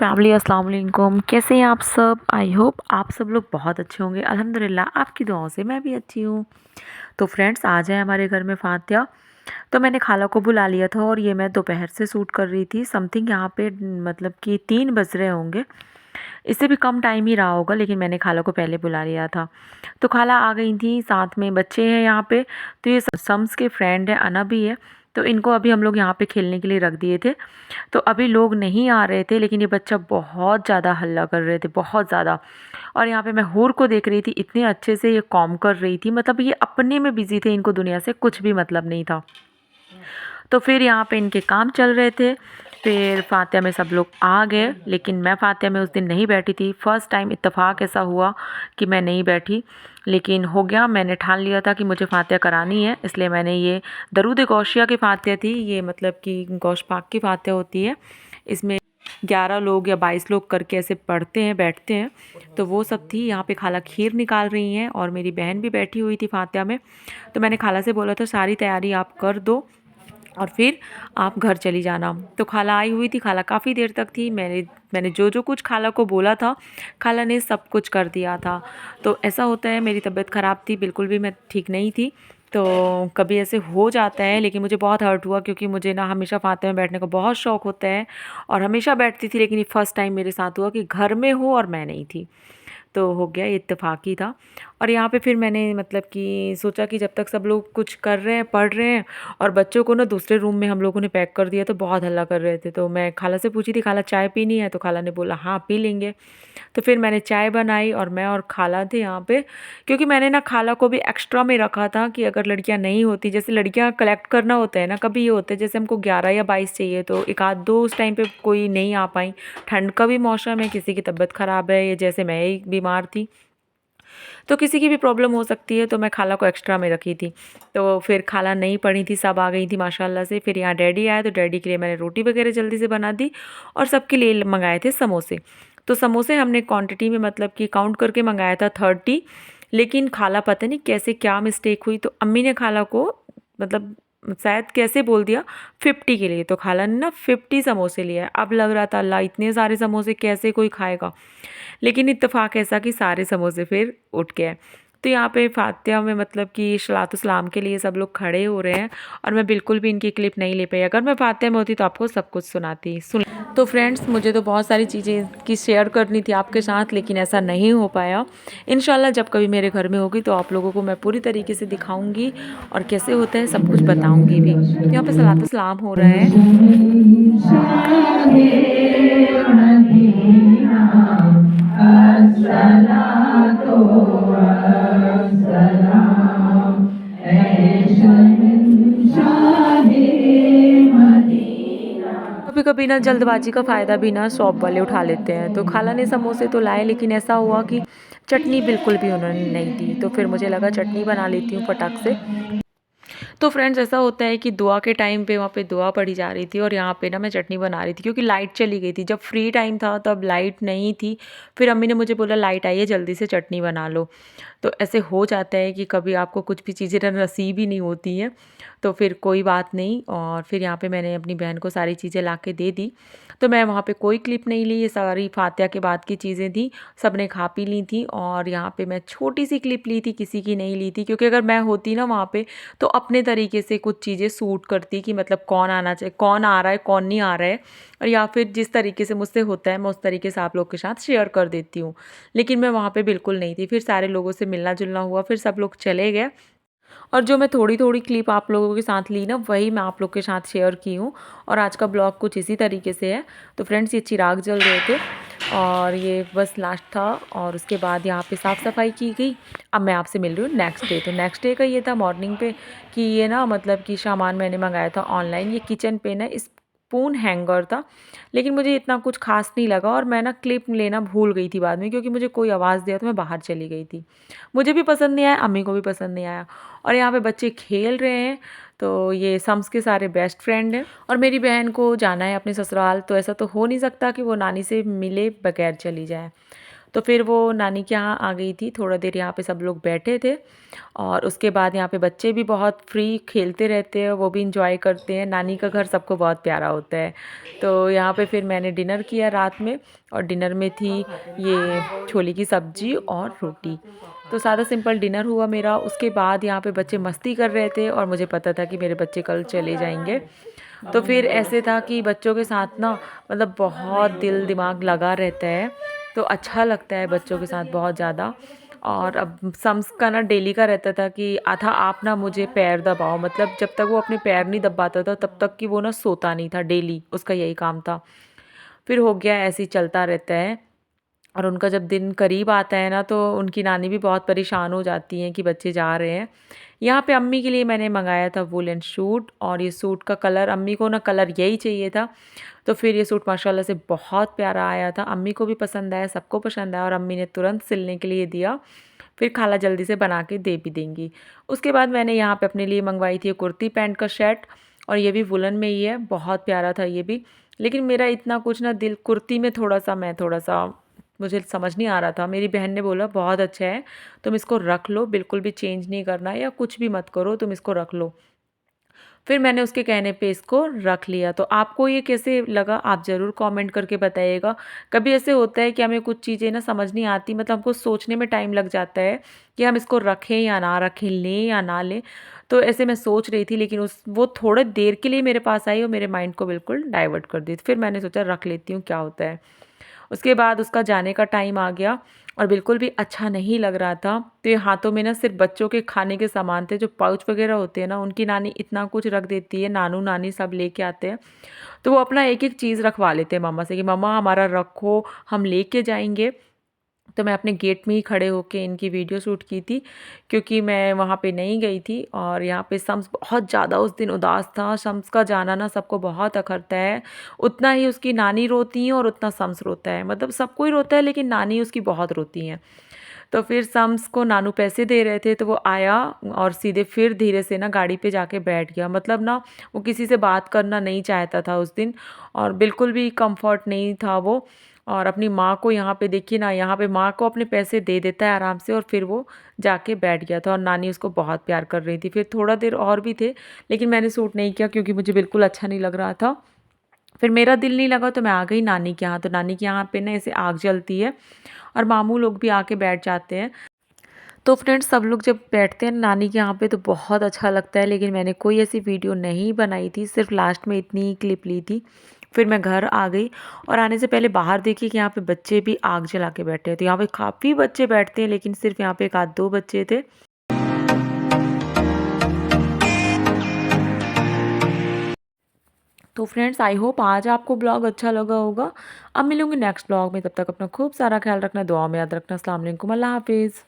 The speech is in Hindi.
फैमिली अस्सलाम वालेकुम। कैसे हैं आप सब? आई होप आप सब लोग बहुत अच्छे होंगे। अल्हम्दुलिल्लाह आपकी दुआओं से मैं भी अच्छी हूँ। तो फ्रेंड्स, आज है हमारे घर में फातिया। तो मैंने खाला को बुला लिया था और ये मैं दोपहर से शूट कर रही थी। समथिंग यहाँ पे मतलब कि 3 बज रहे होंगे। इससे भी कम टाइम ही रहा होगा, लेकिन मैंने खाला को पहले बुला लिया था। तो खाला आ गई थी, साथ में बच्चे हैं यहाँ पे। तो ये सम्स के फ्रेंड है, अना भी है। तो इनको अभी हम लोग यहाँ पे खेलने के लिए रख दिए थे। तो अभी लोग नहीं आ रहे थे, लेकिन ये बच्चा बहुत ज़्यादा हल्ला कर रहे थे, बहुत ज़्यादा। और यहाँ पे मैं हूर को देख रही थी, इतने अच्छे से ये कॉम कर रही थी। मतलब ये अपने में बिजी थे, इनको दुनिया से कुछ भी मतलब नहीं था। तो फिर यहाँ पे इनके काम चल रहे थे। फिर फातिया में सब लोग आ गए, लेकिन मैं फातिया में उस दिन नहीं बैठी थी। फ़र्स्ट टाइम इत्तेफाक ऐसा हुआ कि मैं नहीं बैठी, लेकिन हो गया। मैंने ठान लिया था कि मुझे फातिया करानी है, इसलिए मैंने ये दरूद गौशिया की फातिया थी। ये मतलब कि गौश पाक की फातिया होती है। इसमें 11 लोग या 22 लोग करके ऐसे पढ़ते हैं, बैठते हैं। तो वो सब थी। यहाँ पे खाला खीर निकाल रही हैं और मेरी बहन भी बैठी हुई थी फातिया में। तो मैंने खाला से बोला था सारी तैयारी आप कर दो और फिर आप घर चली जाना। तो खाला आई हुई थी, खाला काफ़ी देर तक थी। मैंने जो जो कुछ खाला को बोला था, खाला ने सब कुछ कर दिया था। तो ऐसा होता है, मेरी तबीयत ख़राब थी, बिल्कुल भी मैं ठीक नहीं थी। तो कभी ऐसे हो जाता है, लेकिन मुझे बहुत हर्ट हुआ, क्योंकि मुझे ना हमेशा फाते में बैठने का बहुत शौक़ होता है और हमेशा बैठती थी। लेकिन ये फ़र्स्ट टाइम मेरे साथ हुआ कि घर में हो और मैं नहीं थी। तो हो गया, ये इत्तेफाक ही था। और यहाँ पे फिर मैंने मतलब कि सोचा कि जब तक सब लोग कुछ कर रहे हैं, पढ़ रहे हैं, और बच्चों को ना दूसरे रूम में हम लोगों ने पैक कर दिया, तो बहुत हल्ला कर रहे थे। तो मैं खाला से पूछी थी, खाला चाय पीनी है? तो खाला ने बोला हाँ पी लेंगे। तो फिर मैंने चाय बनाई और मैं और खाला थे यहाँ पे। क्योंकि मैंने ना खाला को भी एक्स्ट्रा में रखा था कि अगर लड़कियाँ नहीं होती, जैसे लड़कियाँ कलेक्ट करना होता है ना, कभी ये होता है जैसे हमको 11 या 22 चाहिए, तो एक आध दो उस टाइम पे कोई नहीं आ पाई। ठंड का भी मौसम है, किसी की तबीयत ख़राब है, या जैसे मैं ही बीमार थी, तो किसी की भी प्रॉब्लम हो सकती है। तो मैं खाला को एक्स्ट्रा में रखी थी। तो फिर खाला नहीं पड़ी थी, सब आ गई थी माशाल्लाह से। फिर यहाँ डैडी आए, तो डैडी के लिए मैंने रोटी वगैरह जल्दी से बना दी और सबके लिए मंगाए थे समोसे। तो समोसे हमने क्वांटिटी में मतलब कि काउंट करके मंगाया था 30। लेकिन खाला पता नहीं कैसे क्या मिस्टेक हुई, तो अम्मी ने खाला को मतलब शायद कैसे बोल दिया 50 के लिए। तो खाला ने ना 50 समोसे लिए। अब लग रहा था अल्लाह इतने सारे समोसे कैसे कोई खाएगा, लेकिन इत्तेफाक ऐसा कि सारे समोसे फिर उठ गए। तो यहाँ पे फातिया में मतलब कि सलातो सलाम के लिए सब लोग खड़े हो रहे हैं और मैं बिल्कुल भी इनकी क्लिप नहीं ले पाई। अगर मैं फातिया में होती तो आपको सब कुछ सुनाती सुन। तो फ्रेंड्स, मुझे तो बहुत सारी चीज़ें की शेयर करनी थी आपके साथ, लेकिन ऐसा नहीं हो पाया। इंशाल्लाह जब कभी मेरे घर में होगी तो आप लोगों को मैं पूरी तरीके से दिखाऊंगी और कैसे होता है सब कुछ बताऊंगी भी। तो यहाँ पे सलातो सलाम हो रहा है। कभी कभी ना जल्दबाजी का फ़ायदा भी ना शॉप वाले उठा लेते हैं। तो खाला ने समोसे तो लाए, लेकिन ऐसा हुआ कि चटनी बिल्कुल भी उन्होंने नहीं दी। तो फिर मुझे लगा चटनी बना लेती हूँ फटाक से। तो फ्रेंड्स, ऐसा होता है कि दुआ के टाइम पे वहाँ पे दुआ पढ़ी जा रही थी और यहाँ पे ना मैं चटनी बना रही थी, क्योंकि लाइट चली गई थी। जब फ्री टाइम था तब लाइट नहीं थी। फिर अम्मी ने मुझे बोला लाइट आई है, जल्दी से चटनी बना लो। तो ऐसे हो जाता है कि कभी आपको कुछ भी चीज़ें नसीब ही नहीं होती हैं। तो फिर कोई बात नहीं। और फिर यहाँ पे मैंने अपनी बहन को सारी चीज़ें ला के दे दी। तो मैं वहाँ पे कोई क्लिप नहीं ली, ये सारी फातिया के बाद की चीज़ें थी, सब ने खा पी ली थी। और यहाँ पे मैं छोटी सी क्लिप ली थी, किसी की नहीं ली थी, क्योंकि अगर मैं होती ना वहाँ पे तो अपने तरीके से कुछ चीज़ें सूट करती कि मतलब कौन आना चाहिए, कौन आ रहा है, कौन नहीं आ रहा है, और या फिर जिस तरीके से मुझसे होता है मैं उस तरीके से आप लोग के साथ शेयर कर देती हूँ। लेकिन मैं वहाँ पे बिल्कुल नहीं थी। फिर सारे लोगों से मिलना जुलना हुआ, फिर सब लोग चले गए। और जो मैं थोड़ी थोड़ी क्लिप आप लोगों के साथ ली ना, वही मैं आप लोग के साथ शेयर की हूँ। और आज का ब्लॉग कुछ इसी तरीके से है। तो फ्रेंड्स, ये चिराग जल रहे थे और ये बस लास्ट था। और उसके बाद यहाँ पे साफ़ सफाई की गई। अब मैं आपसे मिल रही हूँ नेक्स्ट डे। तो नेक्स्ट डे का ये था मॉर्निंग पे कि ये ना मतलब कि सामान मैंने मंगाया था ऑनलाइन। ये किचन पे ना स्पून हैंगर था, लेकिन मुझे इतना कुछ खास नहीं लगा और मैं ना क्लिप लेना भूल गई थी बाद में, क्योंकि मुझे कोई आवाज़ दिया तो मैं बाहर चली गई थी। मुझे भी पसंद नहीं आया, अम्मी को भी पसंद नहीं आया। और यहाँ पे बच्चे खेल रहे हैं। तो ये सम्स के सारे बेस्ट फ्रेंड हैं। और मेरी बहन को जाना है अपने ससुराल, तो ऐसा तो हो नहीं सकता कि वो नानी से मिले बगैर चली जाए। तो फिर वो नानी के यहाँ आ गई थी, थोड़ा देर यहाँ पे सब लोग बैठे थे और उसके बाद यहाँ पे बच्चे भी बहुत फ्री खेलते रहते हैं, वो भी इंजॉय करते हैं। नानी का घर सबको बहुत प्यारा होता है। तो यहाँ पे फिर मैंने डिनर किया रात में और डिनर में थी ये छोले की सब्ज़ी और रोटी। तो सादा सिंपल डिनर हुआ मेरा। उसके बाद यहाँ पे बच्चे मस्ती कर रहे थे और मुझे पता था कि मेरे बच्चे कल चले जाएंगे। तो फिर ऐसे था कि बच्चों के साथ ना मतलब बहुत दिल दिमाग लगा रहता है, तो अच्छा लगता है बच्चों के साथ बहुत ज़्यादा। और अब सम्स का ना डेली का रहता था कि आधा आप ना मुझे पैर दबाओ, मतलब जब तक वो अपने पैर नहीं दबाता था तब तक कि वो ना सोता नहीं था, डेली उसका यही काम था। फिर हो गया ऐसे ही चलता रहता है। और उनका जब दिन करीब आता है ना तो उनकी नानी भी बहुत परेशान हो जाती हैं कि बच्चे जा रहे हैं। यहाँ पे अम्मी के लिए मैंने मंगाया था वूलन सूट, और ये सूट का कलर अम्मी को ना कलर यही चाहिए था। तो फिर ये सूट माशाल्लाह से बहुत प्यारा आया था, अम्मी को भी पसंद आया, सबको पसंद आया और अम्मी ने तुरंत सिलने के लिए दिया। फिर खाला जल्दी से बना के दे भी देंगी। उसके बाद मैंने यहाँ पे अपने लिए मंगवाई थी कुर्ती पैंट का सेट, और ये भी वुलन में ही है, बहुत प्यारा था ये भी। लेकिन मेरा इतना कुछ ना दिल कुर्ती में थोड़ा सा मुझे समझ नहीं आ रहा था। मेरी बहन ने बोला बहुत अच्छा है, तुम इसको रख लो, बिल्कुल भी चेंज नहीं करना या कुछ भी मत करो, तुम इसको रख लो। फिर मैंने उसके कहने पे इसको रख लिया। तो आपको ये कैसे लगा आप ज़रूर कमेंट करके बताइएगा। कभी ऐसे होता है कि हमें कुछ चीज़ें ना समझ नहीं आती, मतलब हमको सोचने में टाइम लग जाता है कि हम इसको रखें या ना रखें, लें या ना लें। तो ऐसे मैं सोच रही थी, लेकिन उस वो थोड़ी देर के लिए मेरे पास आई और मेरे माइंड को बिल्कुल डाइवर्ट कर दी। फिर मैंने सोचा रख लेती हूँ, क्या होता है। उसके बाद उसका जाने का टाइम आ गया और बिल्कुल भी अच्छा नहीं लग रहा था। तो ये हाथों में ना सिर्फ बच्चों के खाने के सामान थे, जो पाउच वगैरह होते हैं ना, उनकी नानी इतना कुछ रख देती है, नानू नानी सब लेके आते हैं। तो वो अपना एक एक चीज़ रखवा लेते हैं मम्मा से कि मम्मा हमारा रखो, हम लेके जाएंगे। तो मैं अपने गेट में ही खड़े होके इनकी वीडियो शूट की थी, क्योंकि मैं वहाँ पे नहीं गई थी। और यहाँ पे शम्स बहुत ज़्यादा उस दिन उदास था। शम्स का जाना ना सबको बहुत अखरता है, उतना ही उसकी नानी रोती हैं और उतना शम्स रोता है, मतलब सब कोई रोता है लेकिन नानी उसकी बहुत रोती हैं। तो फिर शम्स को नानू पैसे दे रहे थे, तो वो आया और सीधे फिर धीरे से ना गाड़ी पे जाके बैठ गया। मतलब ना वो किसी से बात करना नहीं चाहता था उस दिन, और बिल्कुल भी कंफर्ट नहीं था वो। और अपनी माँ को यहाँ पे देखिए ना, यहाँ पे माँ को अपने पैसे दे देता है आराम से, और फिर वो जाके बैठ गया था और नानी उसको बहुत प्यार कर रही थी। फिर थोड़ा देर और भी थे, लेकिन मैंने सूट नहीं किया क्योंकि मुझे बिल्कुल अच्छा नहीं लग रहा था। फिर मेरा दिल नहीं लगा तो मैं आ गई नानी के यहाँ। तो नानी के यहाँ पे ना ऐसे आग जलती है और मामू लोग भी आके बैठ जाते हैं। तो फ्रेंड्स सब लोग जब बैठते हैं नानी के यहाँ पे तो बहुत अच्छा लगता है। लेकिन मैंने कोई ऐसी वीडियो नहीं बनाई थी, सिर्फ लास्ट में इतनी ही क्लिप ली थी। फिर मैं घर आ गई और आने से पहले बाहर देखी कि यहाँ पे बच्चे भी आग जला के बैठे हैं। तो यहाँ पे काफ़ी बच्चे बैठते हैं, लेकिन सिर्फ यहाँ पे एक आध दो बच्चे थे। तो फ्रेंड्स आई होप आज आपको ब्लॉग अच्छा लगा होगा। अब मिलूंगी नेक्स्ट ब्लॉग में, तब तक अपना खूब सारा ख्याल रखना, दुआ में याद रखना। अस्सलाम वालेकुम, अल्लाह हाफिज़।